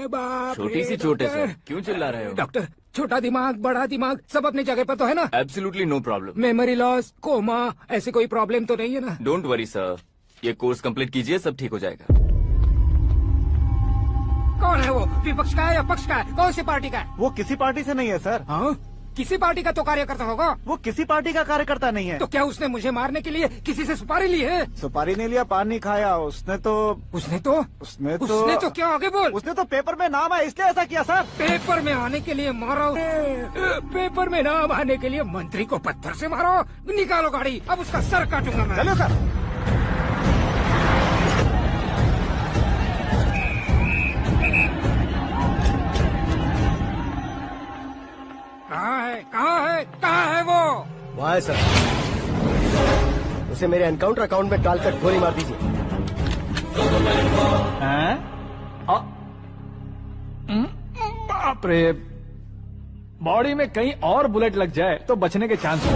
बाप छोटी रे, सी चोट है डॉक्टर। सर, क्यों चिल्ला रहे हो? डॉक्टर, छोटा दिमाग बड़ा दिमाग सब अपनी जगह पर तो है ना? Absolutely no problem. Memory loss, coma, ऐसी कोई प्रॉब्लम तो नहीं है ना? डोंट वरी सर, ये कोर्स कंप्लीट कीजिए, सब ठीक हो जाएगा। कौन है वो? विपक्ष का है या पक्ष का है? कौन सी पार्टी का है? वो किसी पार्टी से नहीं है सर। हाँ, किसी पार्टी का तो कार्यकर्ता होगा। वो किसी पार्टी का कार्यकर्ता नहीं है। तो क्या उसने मुझे मारने के लिए किसी से सुपारी ली है? सुपारी नहीं लिया, पान नहीं खाया। उसने तो उसने तो क्या आगे बोल? उसने तो पेपर में नाम है इसलिए ऐसा किया सर। पेपर में आने के लिए मारो? पेपर में नाम आने के लिए मंत्री को पत्थर से मारो? निकालो गाड़ी, अब उसका सर काटूंगा मैं। चलो सर। कहाँ है वो? वहाँ है सर। उसे मेरे एनकाउंटर अकाउंट में डालकर गोली मार दीजिए। बाप रे, बॉडी में कहीं और बुलेट लग जाए तो बचने के चांस हो।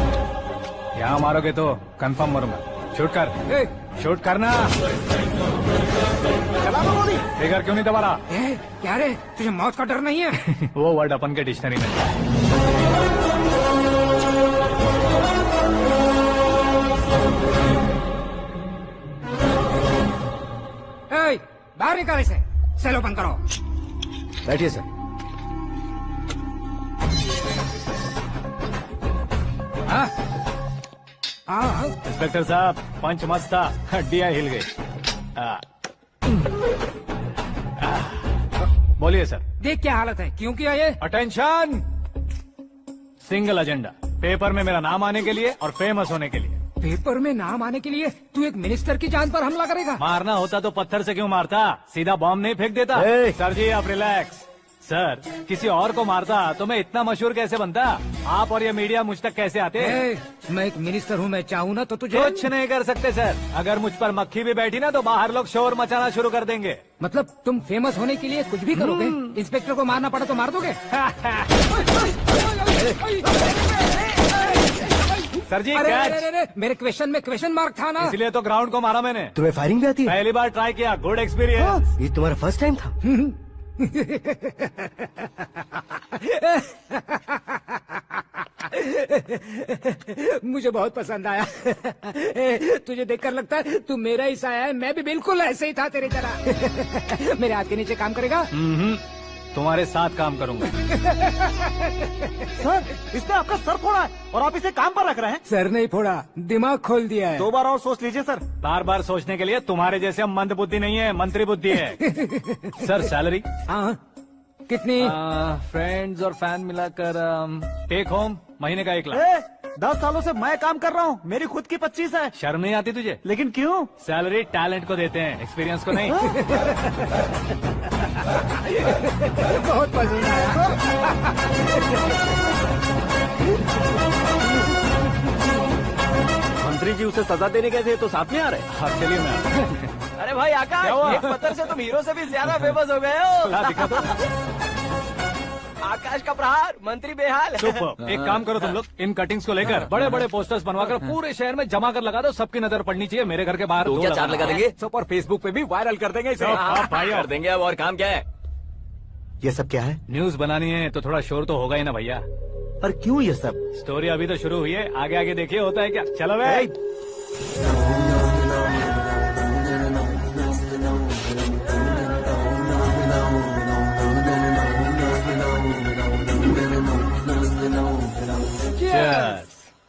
यहाँ मारोगे तो कंफर्म मरूंगा। शूट कर, शूट करना। चला दो गोली। फिगर क्यों नहीं दबा रहा? क्या रे, तुझे मौत का डर नहीं है? वो वर्ड अपन के डिक्शनरी में। बाहर निकाल इसे, सेल ओपन करो। बैठिए सर। हाँ, इंस्पेक्टर साहब, पंच मस्त था, हड्डियां हिल गई। बोलिए सर। देख क्या हालत है, क्यों किया ये? अटेंशन, सिंगल एजेंडा, पेपर में मेरा नाम आने के लिए और फेमस होने के लिए। पेपर में नाम आने के लिए तू एक मिनिस्टर की जान पर हमला करेगा? मारना होता तो पत्थर से क्यों मारता, सीधा बॉम्ब नहीं फेंक देता। सर जी आप रिलैक्स। सर, किसी और को मारता तो मैं इतना मशहूर कैसे बनता? आप और ये मीडिया मुझ तक कैसे आते? मैं एक मिनिस्टर हूँ, मैं चाहूँ ना तो तुझे कुछ नहीं कर सकते सर। अगर मुझ पर मक्खी भी बैठी ना तो बाहर लोग शोर मचाना शुरू कर देंगे। मतलब तुम फेमस होने के लिए कुछ भी करोगे? इंस्पेक्टर को मारना पड़ा तो मार दोगे? सर जी अरे, मेरे क्वेश्चन में क्वेश्चन मार्क था ना, इसलिए तो ग्राउंड को मारा मैंने। तुम्हें फायरिंग भी आती है? पहली बार ट्राई किया, गुड एक्सपीरियंस। ये तुम्हारा फर्स्ट टाइम था? मुझे बहुत पसंद आया। तुझे देखकर लगता है तू मेरा ही साया है। मैं भी बिल्कुल ऐसे ही था तेरी तरह। मेरे हाथ के नीचे काम करेगा? तुम्हारे साथ काम करूंगा। सर, इसने आपका सर फोड़ा है और आप इसे काम पर रख रहे हैं। सर नहीं फोड़ा, दिमाग खोल दिया है। 2 बार और सोच लीजिए सर। बार बार सोचने के लिए तुम्हारे जैसे मंद बुद्धि नहीं है, मंत्री बुद्धि है। Sir salary? हाँ, कितनी? फ्रेंड्स और फैन मिलाकर टेक होम महीने का 1 लाख। 10 सालों से मैं काम कर रहा हूँ, मेरी खुद की 25 है। शर्म नहीं आती तुझे? लेकिन क्यों? सैलरी टैलेंट को देते हैं, एक्सपीरियंस को नहीं। बहुत पसंद आया। मंत्री जी उसे सजा देने गए थे तो साथ में आ रहे? हाँ चलिए मैं। अरे भाई आकाश, एक पत्थर से तुम हीरो से भी ज्यादा फेमस हो गए हो। दिखा दो। आकाश का प्रहार, मंत्री बेहाल। सुपर। एक काम करो तुम लोग, इन कटिंग्स को लेकर बड़े बड़े पोस्टर्स बनवाकर पूरे शहर में जमा कर लगा दो। सबकी नजर पड़नी चाहिए। मेरे घर के बाहर तो क्या 4 लगा देंगे? और फेसबुक पे भी वायरल कर देंगे इसे। भाई कर देंगे। अब और काम क्या है? ये सब क्या है? न्यूज बनानी है तो थोड़ा शोर तो होगा ही ना भैया। पर क्यों ये सब? स्टोरी अभी तो शुरू हुई है, आगे आगे देखिए होता है क्या। चलो भाई।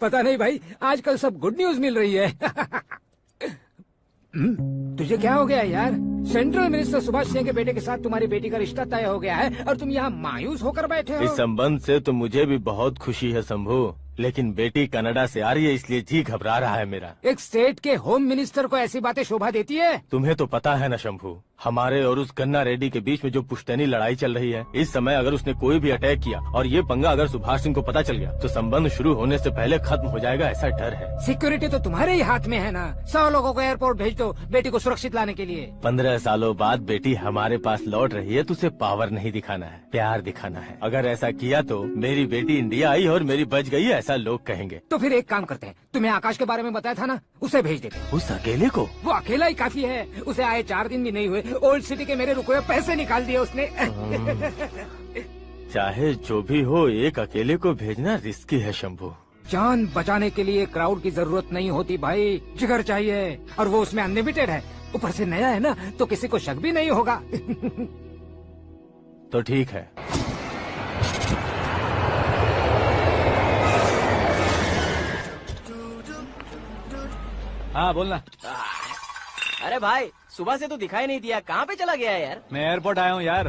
पता नहीं भाई, आजकल सब गुड न्यूज मिल रही है। तुझे क्या हो गया यार? सेंट्रल मिनिस्टर सुभाष सिंह के बेटे के साथ तुम्हारी बेटी का रिश्ता तय हो गया है और तुम यहाँ मायूस होकर बैठे हो। इस संबंध से तो मुझे भी बहुत खुशी है शंभू, लेकिन बेटी कनाडा से आ रही है इसलिए जी घबरा रहा है मेरा। एक स्टेट के होम मिनिस्टर को ऐसी बातें शोभा देती है? तुम्हें तो पता है ना शंभू, हमारे और उस गन्ना रेड्डी के बीच में जो पुश्तैनी लड़ाई चल रही है, इस समय अगर उसने कोई भी अटैक किया और ये पंगा अगर सुभाष सिंह को पता चल गया तो संबंध शुरू होने से पहले खत्म हो जाएगा, ऐसा डर है। सिक्योरिटी तो तुम्हारे ही हाथ में है ना। 100 लोगों को एयरपोर्ट भेज दो बेटी को सुरक्षित लाने के लिए। 15 सालों बाद बेटी हमारे पास लौट रही है तो उसे पावर नहीं दिखाना है, प्यार दिखाना है। अगर ऐसा किया तो मेरी बेटी इंडिया आई और मेरी बच गई, ऐसा लोग कहेंगे। तो फिर एक काम करते हैं, तुम्हें आकाश के बारे में बताया था ना, उसे भेज देते हैं। उस अकेले को? वो अकेला ही काफी है। उसे आए 4 दिन भी नहीं हुए ओल्ड सिटी के मेरे रुके हुए पैसे निकाल दिए उसने। चाहे जो भी हो, एक अकेले को भेजना रिस्की है शंभू। जान बचाने के लिए क्राउड की जरूरत नहीं होती भाई, जिगर चाहिए, और वो उसमें अनलिमिटेड है। ऊपर से नया है ना, तो किसी को शक भी नहीं होगा। तो ठीक है। हाँ बोलना। अरे भाई, सुबह से तो दिखाई नहीं दिया, कहाँ पे चला गया है यार? मैं एयरपोर्ट आया हूँ यार।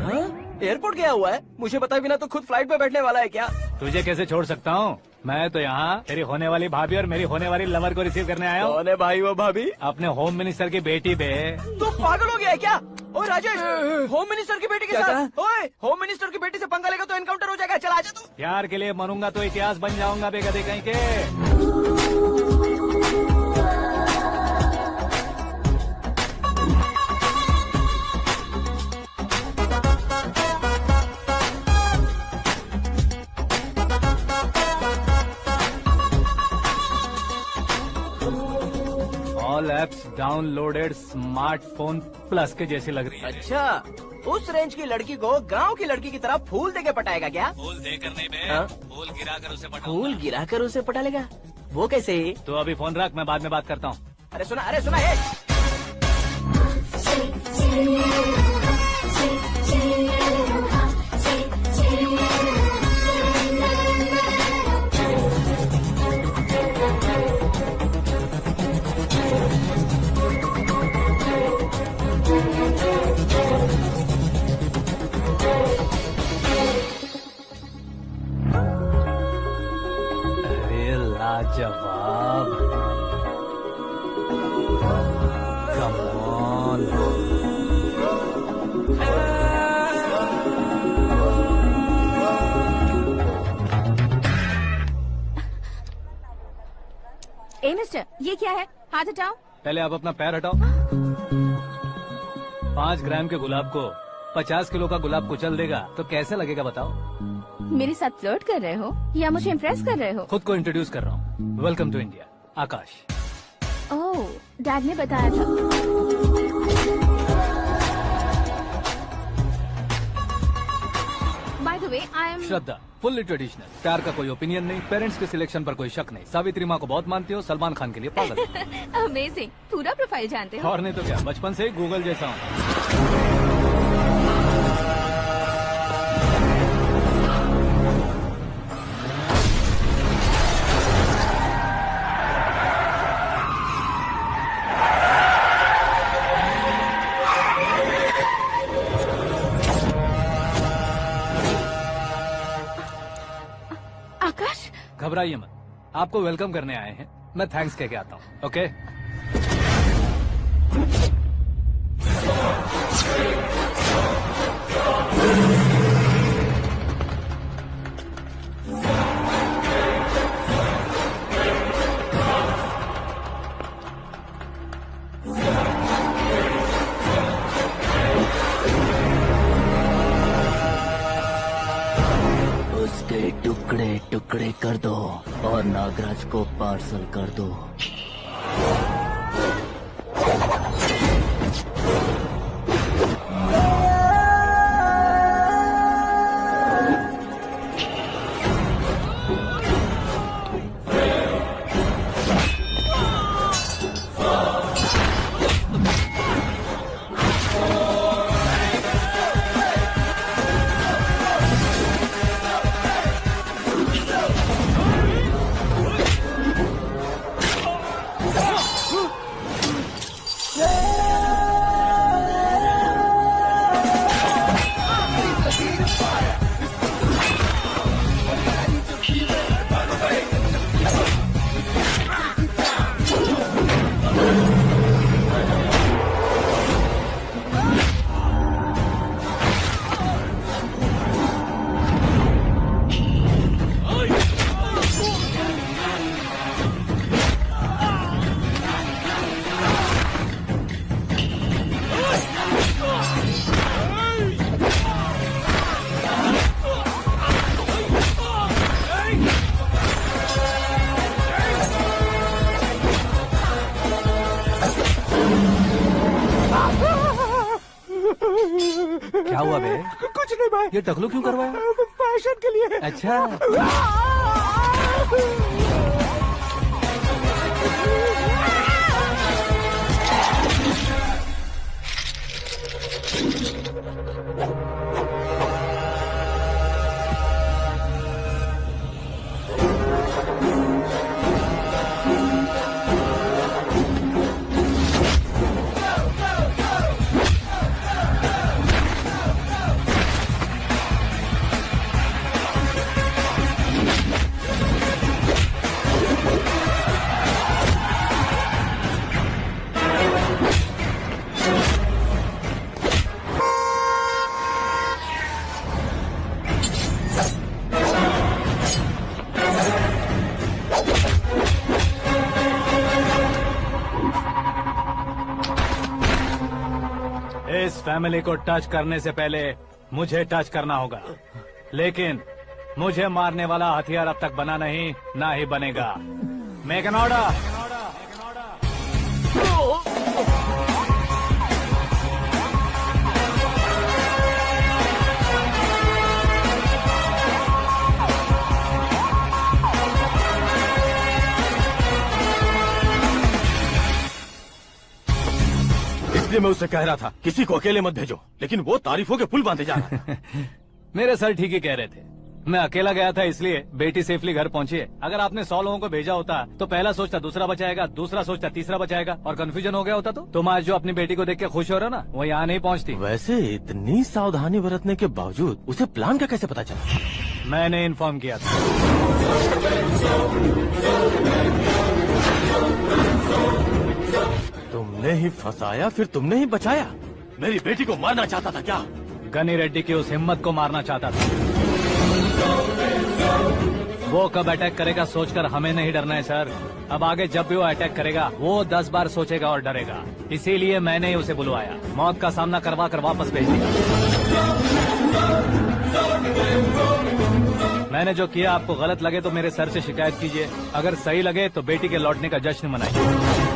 एयरपोर्ट गया हुआ है? मुझे बताए बिना तो खुद फ्लाइट पे बैठने वाला है क्या? तुझे कैसे छोड़ सकता हूँ? मैं तो यहाँ तेरी होने वाली भाभी और मेरी होने वाली लवर को रिसीव करने आया हूँ। कौन है भाई वो भाभी? अपने होम मिनिस्टर की बेटी पे। तू पागल हो गया है क्या? ओए राजेश, होम मिनिस्टर की बेटी के क्या साथ? ओए, होम मिनिस्टर की बेटी से पंगा लेगा तो एनकाउंटर हो जाएगा। चल आजा तू। प्यार के लिए मरूंगा तो इतिहास बन जाऊंगा बेगदे कहीं के। All apps downloaded smartphone plus के जैसी लग रही है। अच्छा, उस रेंज की लड़की को गांव की लड़की की तरह फूल दे के पटाएगा क्या? फूल देकर नहीं बे, हाँ? फूल गिराकर उसे पटाऊंगा। फूल गिराकर उसे पटा लेगा? वो कैसे? तो अभी फोन रख, मैं बाद में बात करता हूँ। अरे सुना है। अरे लाजवाब, कम ऑन। ए मिस्टर, ये क्या है? हाथ हटाओ। पहले आप अपना पैर हटाओ। 5 ग्राम के गुलाब को 50 किलो का गुलाब कुचल देगा तो कैसे लगेगा बताओ? मेरे साथ फ्लर्ट कर रहे हो या मुझे इम्प्रेस कर रहे हो? खुद को इंट्रोड्यूस कर रहा हूँ। Welcome to India, Akash. Oh, dad ने बताया था। By the way, I am Shraddha, fully traditional. प्यार का कोई ओपिनियन नहीं, पेरेंट्स के सिलेक्शन पर कोई शक नहीं। सावित्री माँ को बहुत मानती हो, सलमान खान के लिए पागल हो। अमेजिंग, पूरा प्रोफाइल जानते हो। और नहीं तो क्या, बचपन से ही गूगल जैसा हूँ। आकाश, घबराइए मत, आपको वेलकम करने आए हैं। मैं थैंक्स कह के आता हूँ। ओके? उसके टुकड़े टुकड़े कर दो और नागराज को पार्सल कर दो। क्या हुआ बे? कुछ नहीं भाई, ये टकलू क्यों करवाया? फैशन के लिए। अच्छा, इस फैमिली को टच करने से पहले मुझे टच करना होगा, लेकिन मुझे मारने वाला हथियार अब तक बना नहीं, ना ही बनेगा। Make an order. इसलिए मैं उससे कह रहा था किसी को अकेले मत भेजो, लेकिन वो तारीफों के पुल बांधे जा रहा था। मेरे सर ठीक ही कह रहे थे। मैं अकेला गया था इसलिए बेटी सेफली घर पहुंची है। अगर आपने 100 लोगों को भेजा होता तो पहला सोचता दूसरा बचाएगा, दूसरा सोचता तीसरा बचाएगा, और कंफ्यूजन हो गया होता तो तुम आज जो अपनी बेटी को देख के खुश हो रहे हो ना, वो यहाँ नहीं पहुँचती। वैसे इतनी सावधानी बरतने के बावजूद उसे प्लान का कैसे पता चला? मैंने इन्फॉर्म किया था। तुमने ही फंसाया, फिर तुमने ही बचाया। मेरी बेटी को मारना चाहता था क्या? गनी रेड्डी की उस हिम्मत को मारना चाहता था। वो कब अटैक करेगा सोचकर हमें नहीं डरना है सर। अब आगे जब भी वो अटैक करेगा वो 10 बार सोचेगा और डरेगा। इसीलिए मैंने ही उसे बुलवाया, मौत का सामना करवा कर वापस भेज दिया। मैंने जो किया आपको गलत लगे तो मेरे सर से शिकायत कीजिए, अगर सही लगे तो बेटी के लौटने का जश्न मनाइए।